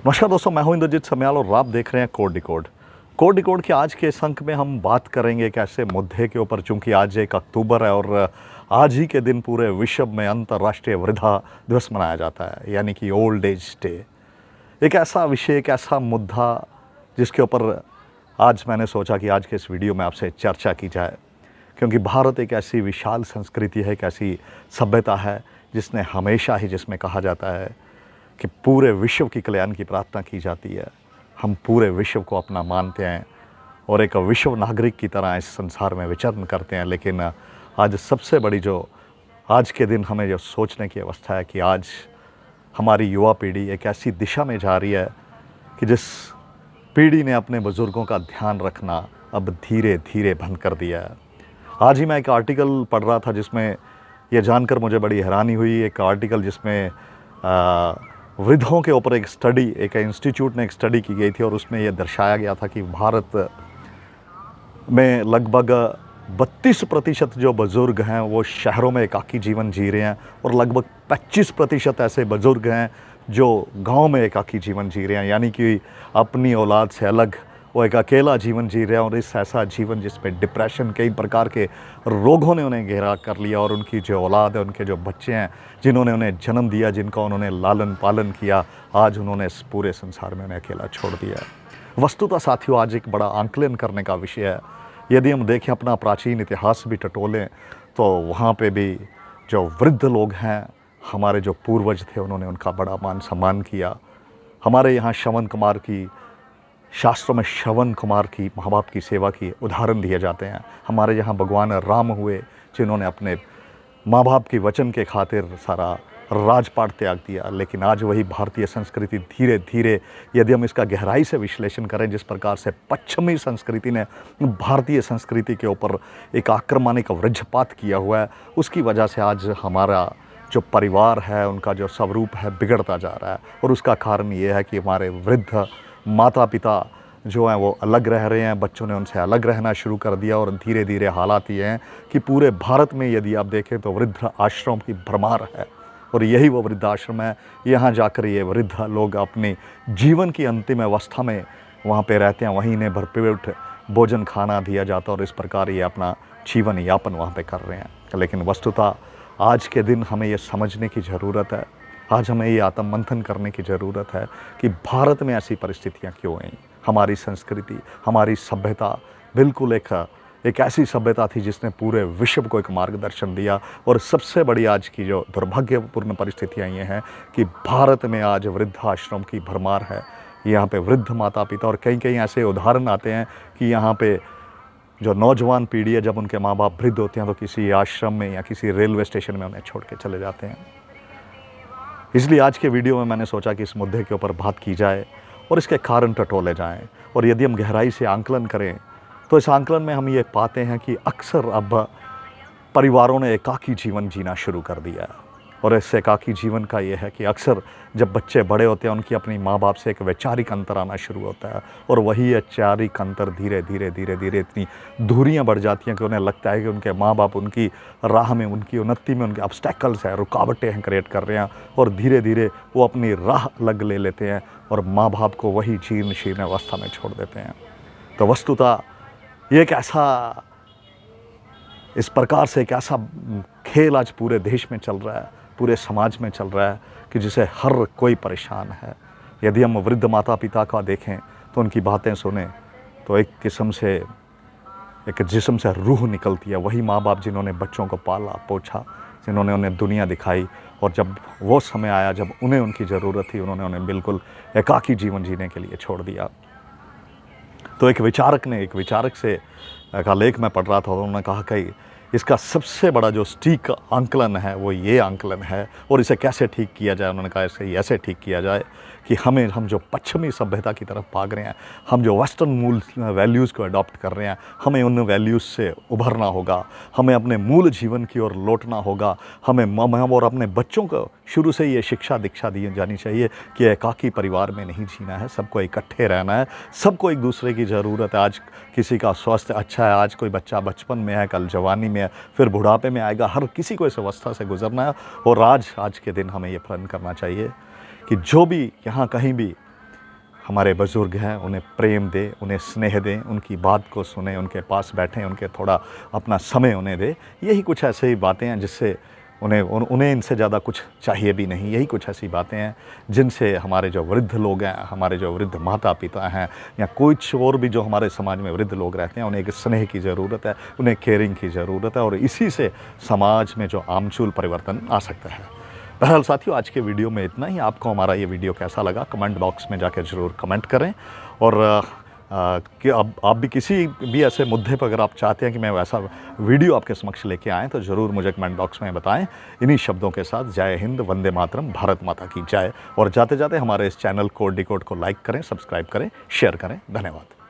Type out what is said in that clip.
नमस्कार दोस्तों, मैं हूं इंद्रजीत समयाल और आप देख रहे हैं कोड डिकोड। कोड डिकोड के आज के इस अंक में हम बात करेंगे एक ऐसे मुद्दे के ऊपर, चूंकि आज 1 अक्टूबर है और आज ही के दिन पूरे विश्व में अंतर्राष्ट्रीय वृद्धा दिवस मनाया जाता है, यानी कि ओल्ड एज डे। एक ऐसा विषय, एक ऐसा मुद्दा जिसके ऊपर आज मैंने सोचा कि आज के इस वीडियो में आपसे चर्चा की जाए, क्योंकि भारत एक ऐसी विशाल संस्कृति है, एक ऐसी सभ्यता है जिसने हमेशा ही, जिसमें कहा जाता है कि पूरे विश्व की कल्याण की प्रार्थना की जाती है। हम पूरे विश्व को अपना मानते हैं और एक विश्व नागरिक की तरह इस संसार में विचरण करते हैं। लेकिन आज सबसे बड़ी जो आज के दिन हमें जो सोचने की अवस्था है कि आज हमारी युवा पीढ़ी एक ऐसी दिशा में जा रही है कि जिस पीढ़ी ने अपने बुज़ुर्गों का ध्यान रखना अब धीरे धीरे बंद कर दिया है। आज ही मैं एक आर्टिकल पढ़ रहा था जिसमें यह जानकर मुझे बड़ी हैरानी हुई। एक आर्टिकल जिसमें वृद्धों के ऊपर एक स्टडी, एक इंस्टीट्यूट ने एक स्टडी की गई थी और उसमें यह दर्शाया गया था कि भारत में लगभग 32% जो बुज़ुर्ग हैं वो शहरों में एकाकी जीवन जी रहे हैं और लगभग 25% ऐसे बुज़ुर्ग हैं जो गांव में एकाकी जीवन जी रहे हैं, यानी कि अपनी औलाद से अलग वो एक अकेला जीवन जी रहे हैं। और इस ऐसा जीवन जिसमें डिप्रेशन, कई प्रकार के रोगों ने उन्हें घेरा कर लिया और उनकी जो औलाद है, उनके जो बच्चे हैं, जिन्होंने उन्हें जन्म दिया, जिनका उन्होंने लालन पालन किया, आज उन्होंने इस पूरे संसार में उन्हें अकेला छोड़ दिया है। वस्तुतः साथियों, आज एक बड़ा आंकलन करने का विषय है। यदि हम देखें, अपना प्राचीन इतिहास भी टटोलें, तो वहाँ पे भी जो वृद्ध लोग हैं, हमारे जो पूर्वज थे, उन्होंने उनका बड़ा मान सम्मान किया। हमारे यहाँ श्रवण कुमार की, शास्त्रों में श्रवण कुमार की माँ बाप की सेवा की उदाहरण दिए जाते हैं। हमारे यहाँ भगवान राम हुए जिन्होंने अपने माँ बाप की वचन के खातिर सारा राजपाट त्याग दिया। लेकिन आज वही भारतीय संस्कृति धीरे धीरे, यदि हम इसका गहराई से विश्लेषण करें, जिस प्रकार से पश्चिमी संस्कृति ने भारतीय संस्कृति के ऊपर एक आक्रमण, का वज्रपात किया हुआ है, उसकी वजह से आज हमारा जो परिवार है, उनका जो स्वरूप है, बिगड़ता जा रहा है। और उसका कारण ये है कि हमारे वृद्ध माता पिता जो हैं वो अलग रह रहे हैं, बच्चों ने उनसे अलग रहना शुरू कर दिया और धीरे धीरे हालात ये हैं कि पूरे भारत में यदि आप देखें तो वृद्ध आश्रम की भरमार है। और यही वो वृद्ध आश्रम है, यहाँ जाकर ये वृद्ध लोग अपने जीवन की अंतिम अवस्था में वहाँ पे रहते हैं, वहीं इन्हें भरपेट भोजन खाना दिया जाता है और इस प्रकार ये अपना जीवन यापन वहाँ पे कर रहे हैं। लेकिन वस्तुतः आज के दिन हमें ये समझने की ज़रूरत है, आज हमें ये आत्ममंथन करने की ज़रूरत है कि भारत में ऐसी परिस्थितियाँ क्यों आई। हमारी संस्कृति, हमारी सभ्यता बिल्कुल एक ऐसी सभ्यता थी जिसने पूरे विश्व को एक मार्गदर्शन दिया। और सबसे बड़ी आज की जो दुर्भाग्यपूर्ण परिस्थितियाँ ये हैं कि भारत में आज वृद्धाश्रम की भरमार है। यहाँ पे वृद्ध माता पिता, और कई कई ऐसे उदाहरण आते हैं कि यहाँ पे जो नौजवान पीढ़ी है, जब उनके माँ बाप वृद्ध होते हैं तो किसी आश्रम में या किसी रेलवे स्टेशन में उन्हें छोड़ के चले जाते हैं। इसलिए आज के वीडियो में मैंने सोचा कि इस मुद्दे के ऊपर बात की जाए और इसके कारण टटोले जाएं। और यदि हम गहराई से आंकलन करें तो इस आंकलन में हम ये पाते हैं कि अक्सर अब परिवारों ने एकाकी जीवन जीना शुरू कर दिया है। और इस एकाकी जीवन का ये है कि अक्सर जब बच्चे बड़े होते हैं, उनकी अपनी माँ बाप से एक वैचारिक अंतर आना शुरू होता है और वही वैचारिक अंतर धीरे धीरे धीरे धीरे इतनी दूरियां बढ़ जाती हैं कि उन्हें लगता है कि उनके माँ बाप उनकी राह में, उनकी उन्नति में उनके ऑब्स्टेकल्स हैं, रुकावटें हैं, क्रिएट कर रहे हैं। और धीरे धीरे वो अपनी राह अलग ले लेते हैं और माँ बाप को वही जीर्ण शीर्ण अवस्था में छोड़ देते हैं। तो वस्तुतः ये एक ऐसा, इस प्रकार से एक ऐसा खेल आज पूरे देश में चल रहा है, पूरे समाज में चल रहा है कि जिसे हर कोई परेशान है। यदि हम वृद्ध माता पिता का देखें तो उनकी बातें सुने तो एक किस्म से, एक जिस्म से रूह निकलती है। वही माँ बाप जिन्होंने बच्चों को पाला पोछा, जिन्होंने उन्हें दुनिया दिखाई, और जब वो समय आया जब उन्हें उनकी ज़रूरत थी, उन्होंने उन्हें बिल्कुल एकाकी जीवन जीने के लिए छोड़ दिया। तो एक विचारक से का लेख मैं पढ़ रहा था, उन्होंने कहा कि इसका सबसे बड़ा जो सटीक आंकलन है वो ये आंकलन है। और इसे कैसे ठीक किया जाए, उन्होंने कहा इसे ऐसे ठीक किया जाए कि हम जो पश्चिमी सभ्यता की तरफ भाग रहे हैं, हम जो वेस्टर्न मूल वैल्यूज़ को अडॉप्ट कर रहे हैं, हमें उन वैल्यूज़ से उभरना होगा, हमें अपने मूल जीवन की ओर लौटना होगा। हमें और अपने बच्चों को शुरू से ये शिक्षा दीक्षा दी जानी चाहिए कि एकाकी परिवार में नहीं जीना है, सबको इकट्ठे रहना है, सबको एक दूसरे की ज़रूरत है। आज किसी का स्वास्थ्य अच्छा है, आज कोई बच्चा बचपन में है, कल जवानी में है, फिर बुढ़ापे में आएगा, हर किसी को इस अवस्था से गुजरना है। और आज के दिन हमें ये प्रण करना चाहिए कि जो भी यहाँ कहीं भी हमारे बुज़ुर्ग हैं उन्हें प्रेम दें, उन्हें स्नेह दें, उनकी बात को सुनें, उनके पास बैठें, उनके थोड़ा अपना समय उन्हें दें। यही कुछ ऐसे ही बातें हैं जिससे उन्हें इनसे ज़्यादा कुछ चाहिए भी नहीं। यही कुछ ऐसी बातें हैं जिनसे हमारे जो वृद्ध लोग हैं, हमारे जो वृद्ध माता-पिता हैं या कुछ और भी जो हमारे समाज में वृद्ध लोग रहते हैं, उन्हें एक स्नेह की ज़रूरत है, उन्हें केयरिंग की ज़रूरत है और इसी से समाज में जो आमूल परिवर्तन आ सकता है। बहरहाल साथियों, आज के वीडियो में इतना ही। आपको हमारा ये वीडियो कैसा लगा कमेंट बॉक्स में जाकर ज़रूर कमेंट करें और कि आप भी किसी भी ऐसे मुद्दे पर अगर आप चाहते हैं कि मैं वैसा वीडियो आपके समक्ष लेके आएँ तो ज़रूर मुझे कमेंट बॉक्स में बताएं। इन्हीं शब्दों के साथ जय हिंद, वंदे मातरम, भारत माता की जय। और जाते जाते हमारे इस चैनल कोड डिकोड को लाइक करें, सब्सक्राइब करें, शेयर करें। धन्यवाद।